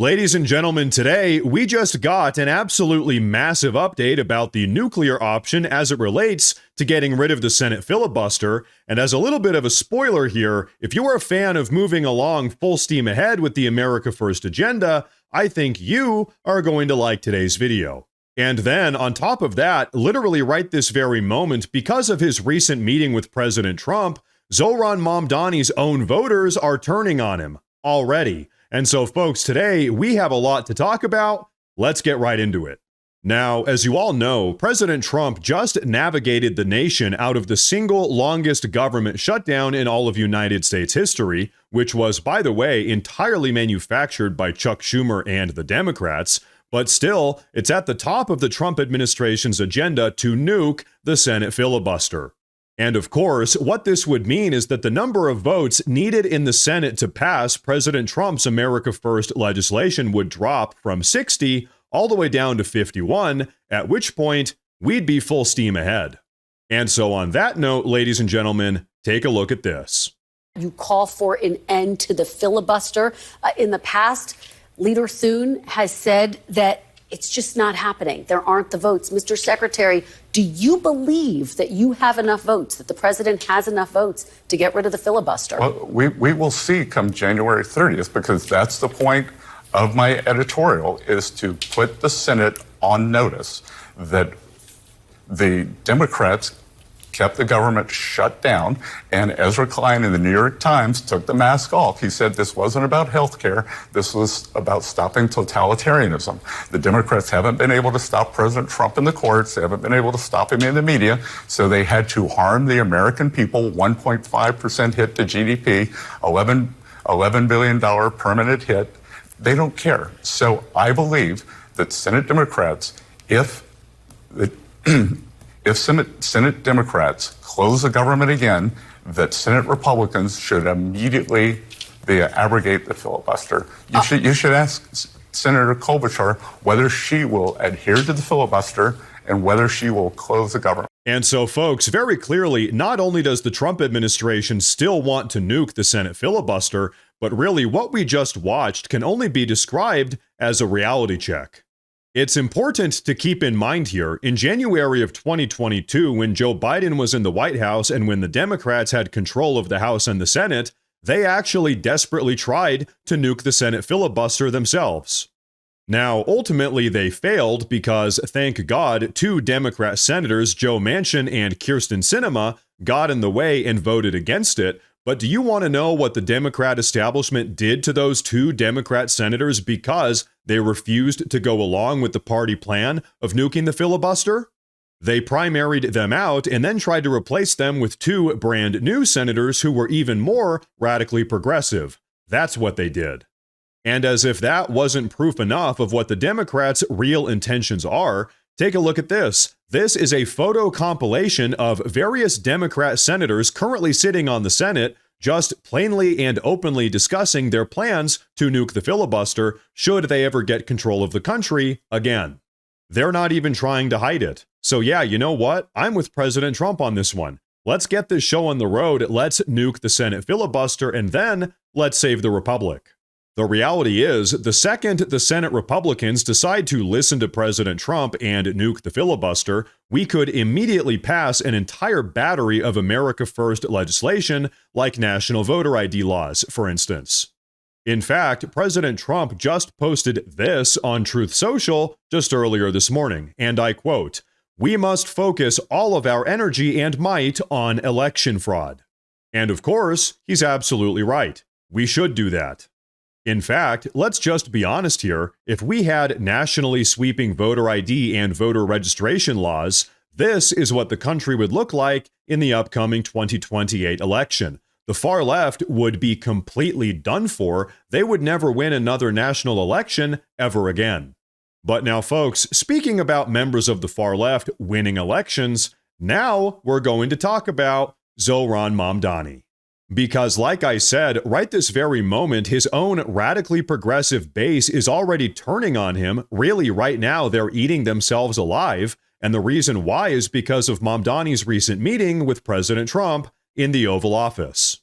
Ladies and gentlemen, today we just got an absolutely massive update about the nuclear option as it relates to getting rid of the Senate filibuster. And as a little bit of a spoiler here, if you are a fan of moving along full steam ahead with the America First agenda, I think you are going to like today's video. And then, on top of that, literally right this very moment, because of his recent meeting with President Trump, Zohran Mamdani's own voters are turning on him already. And so, folks, today we have a lot to talk about. Let's get right into it. Now, as you all know, President Trump just navigated the nation out of the single longest government shutdown in all of United States history, which was, by the way, entirely manufactured by Chuck Schumer and the Democrats. But still, it's at the top of the Trump administration's agenda to nuke the Senate filibuster. And of course, what this would mean is that the number of votes needed in the Senate to pass President Trump's America First legislation would drop from 60 all the way down to 51, at which point we'd be full steam ahead. And so on that note, ladies and gentlemen, take a look at this. You call for an end to the filibuster. In the past, Leader Thune has said that it's just not happening. There aren't the votes. Mr. Secretary, do you believe that you have enough votes, that the president has enough votes to get rid of the filibuster? Well, we will see come January 30th, because that's the point of my editorial, is to put the Senate on notice that the Democrats kept the government shut down, and Ezra Klein in the New York Times took the mask off. He said this wasn't about health care. This was about stopping totalitarianism. The Democrats haven't been able to stop President Trump in the courts. They haven't been able to stop him in the media. So they had to harm the American people. 1.5% hit to GDP, $11 billion permanent hit. They don't care. So I believe that Senate Democrats, if Senate Democrats close the government again, that Senate Republicans should immediately abrogate the filibuster. You should ask Senator Klobuchar whether she will adhere to the filibuster and whether she will close the government. And so, folks, very clearly, not only does the Trump administration still want to nuke the Senate filibuster, but really what we just watched can only be described as a reality check. It's important to keep in mind here, in January of 2022, when Joe Biden was in the White House and when the Democrats had control of the House and the Senate, they actually desperately tried to nuke the Senate filibuster themselves. Now, ultimately, they failed because, thank God, two Democrat senators, Joe Manchin and Kyrsten Sinema, got in the way and voted against it. But do you want to know what the Democrat establishment did to those two Democrat senators because they refused to go along with the party plan of nuking the filibuster? They primaried them out and then tried to replace them with two brand new senators who were even more radically progressive. That's what they did. And as if that wasn't proof enough of what the Democrats' real intentions are, take a look at this. This is a photo compilation of various Democrat senators currently sitting on the Senate, just plainly and openly discussing their plans to nuke the filibuster should they ever get control of the country again. They're not even trying to hide it. So yeah, you know what? I'm with President Trump on this one. Let's get this show on the road. Let's nuke the Senate filibuster, and then let's save the Republic. The reality is, the second the Senate Republicans decide to listen to President Trump and nuke the filibuster, we could immediately pass an entire battery of America First legislation, like national voter ID laws, for instance. In fact, President Trump just posted this on Truth Social just earlier this morning, and I quote, "We must focus all of our energy and might on election fraud." And of course, he's absolutely right. We should do that. In fact, let's just be honest here. If we had nationally sweeping voter ID and voter registration laws, this is what the country would look like in the upcoming 2028 election. The far left would be completely done for. They would never win another national election ever again. But now, folks, speaking about members of the far left winning elections, now we're going to talk about Zohran Mamdani. Because, like I said, right this very moment, his own radically progressive base is already turning on him. Really, right now, they're eating themselves alive. And the reason why is because of Mamdani's recent meeting with President Trump in the Oval Office.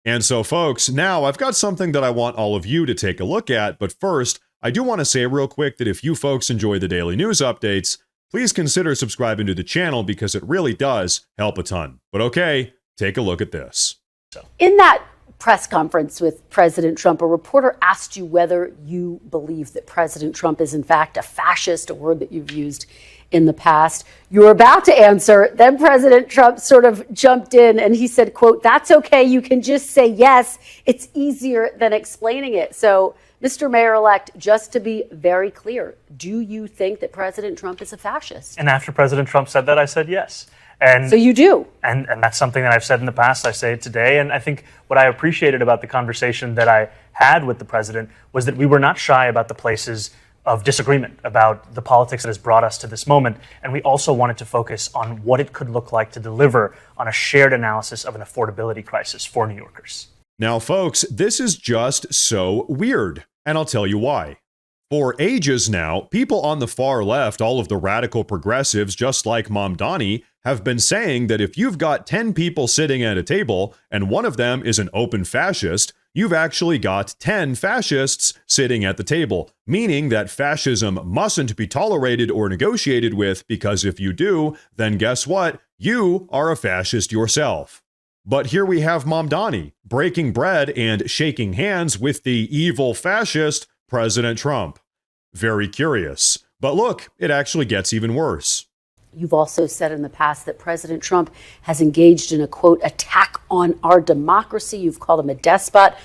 And so, folks, now I've got something that I want all of you to take a look at. But first, I do want to say real quick that if you folks enjoy the daily news updates, please consider subscribing to the channel because it really does help a ton. But okay, take a look at this. In that press conference with President Trump, a reporter asked you whether you believe that President Trump is in fact a fascist, a word that you've used in the past. You were about to answer, then President Trump sort of jumped in and he said, quote, "That's okay, you can just say yes. It's easier than explaining it." So, Mr. Mayor-elect, just to be very clear, do you think that President Trump is a fascist? And after President Trump said that, I said yes. And so you do? And that's something that I've said in the past. I say it today. And I think what I appreciated about the conversation that I had with the president was that we were not shy about the places of disagreement, about the politics that has brought us to this moment. And we also wanted to focus on what it could look like to deliver on a shared analysis of an affordability crisis for New Yorkers. Now, folks, this is just so weird, and I'll tell you why. For ages now, people on the far left, all of the radical progressives, just like Mamdani, have been saying that if you've got 10 people sitting at a table and one of them is an open fascist, you've actually got 10 fascists sitting at the table, meaning that fascism mustn't be tolerated or negotiated with, because if you do, then guess what? You are a fascist yourself. But here we have Mamdani breaking bread and shaking hands with the evil fascist President Trump. Very curious. But look, it actually gets even worse. You've also said in the past that President Trump has engaged in a, quote, attack on our democracy. You've called him a despot.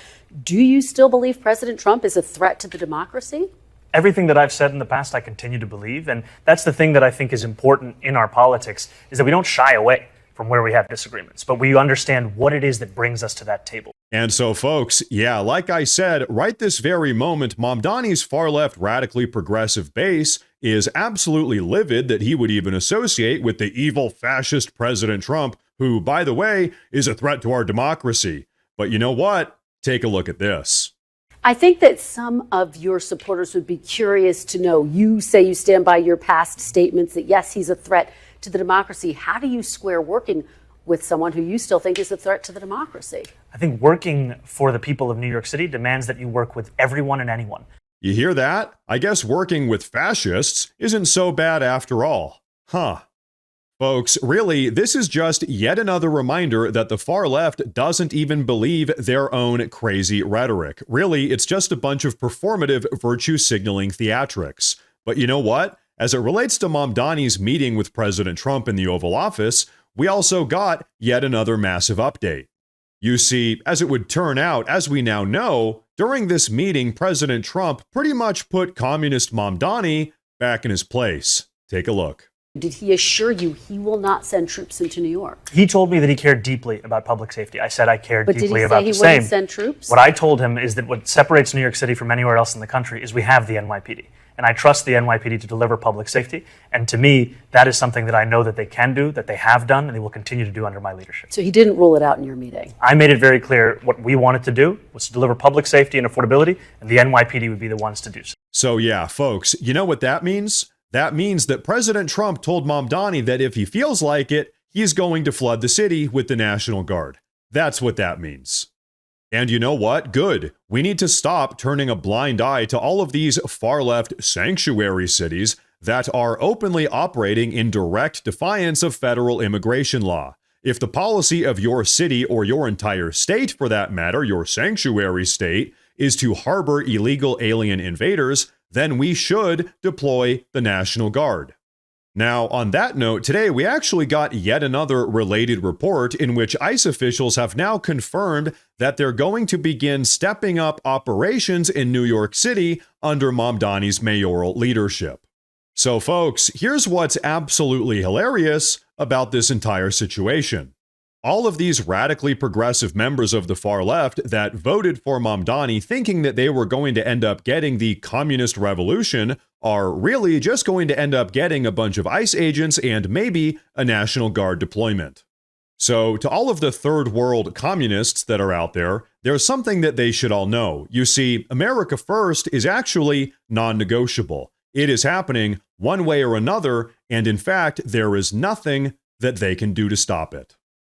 Do you still believe President Trump is a threat to the democracy? Everything that I've said in the past, I continue to believe. And that's the thing that I think is important in our politics, is that we don't shy away from where we have disagreements, but we understand what it is that brings us to that table. And so, folks, yeah, like I said, right this very moment, Mamdani's far-left radically progressive base is absolutely livid that he would even associate with the evil fascist President Trump, who, by the way, is a threat to our democracy. But you know what? Take a look at this. I think that some of your supporters would be curious to know, you say you stand by your past statements that, yes, he's a threat to the democracy. How do you square working with someone who you still think is a threat to the democracy? I think working for the people of New York City demands that you work with everyone and anyone. You hear that? I guess working with fascists isn't so bad after all. Huh. Folks, really, this is just yet another reminder that the far left doesn't even believe their own crazy rhetoric. Really, it's just a bunch of performative virtue signaling theatrics. But you know what? As it relates to Mamdani's meeting with President Trump in the Oval Office, we also got yet another massive update. You see, as it would turn out, as we now know, during this meeting, President Trump pretty much put communist Mamdani back in his place. Take a look. Did he assure you he will not send troops into New York? He told me that he cared deeply about public safety. I said I cared deeply about the same. But did he say he wouldn't send troops? What I told him is that what separates New York City from anywhere else in the country is we have the NYPD. And I trust the NYPD to deliver public safety. And to me, that is something that I know that they can do, that they have done, and they will continue to do under my leadership. So he didn't rule it out in your meeting? I made it very clear what we wanted to do was to deliver public safety and affordability, and the NYPD would be the ones to do so. So yeah, folks, you know what that means? That means that President Trump told Mamdani that if he feels like it, he's going to flood the city with the National Guard. That's what that means. And you know what? Good. We need to stop turning a blind eye to all of these far-left sanctuary cities that are openly operating in direct defiance of federal immigration law. If the policy of your city or your entire state, for that matter, your sanctuary state, is to harbor illegal alien invaders, then we should deploy the National Guard. Now, on that note, today we actually got yet another related report in which ICE officials have now confirmed that they're going to begin stepping up operations in New York City under Mamdani's mayoral leadership. So folks, here's what's absolutely hilarious about this entire situation. All of these radically progressive members of the far left that voted for Mamdani thinking that they were going to end up getting the communist revolution are really just going to end up getting a bunch of ICE agents and maybe a National Guard deployment. So to all of the third world communists that are out there, there's something that they should all know. You see, America First is actually non-negotiable. It is happening one way or another, and in fact, there is nothing that they can do to stop it.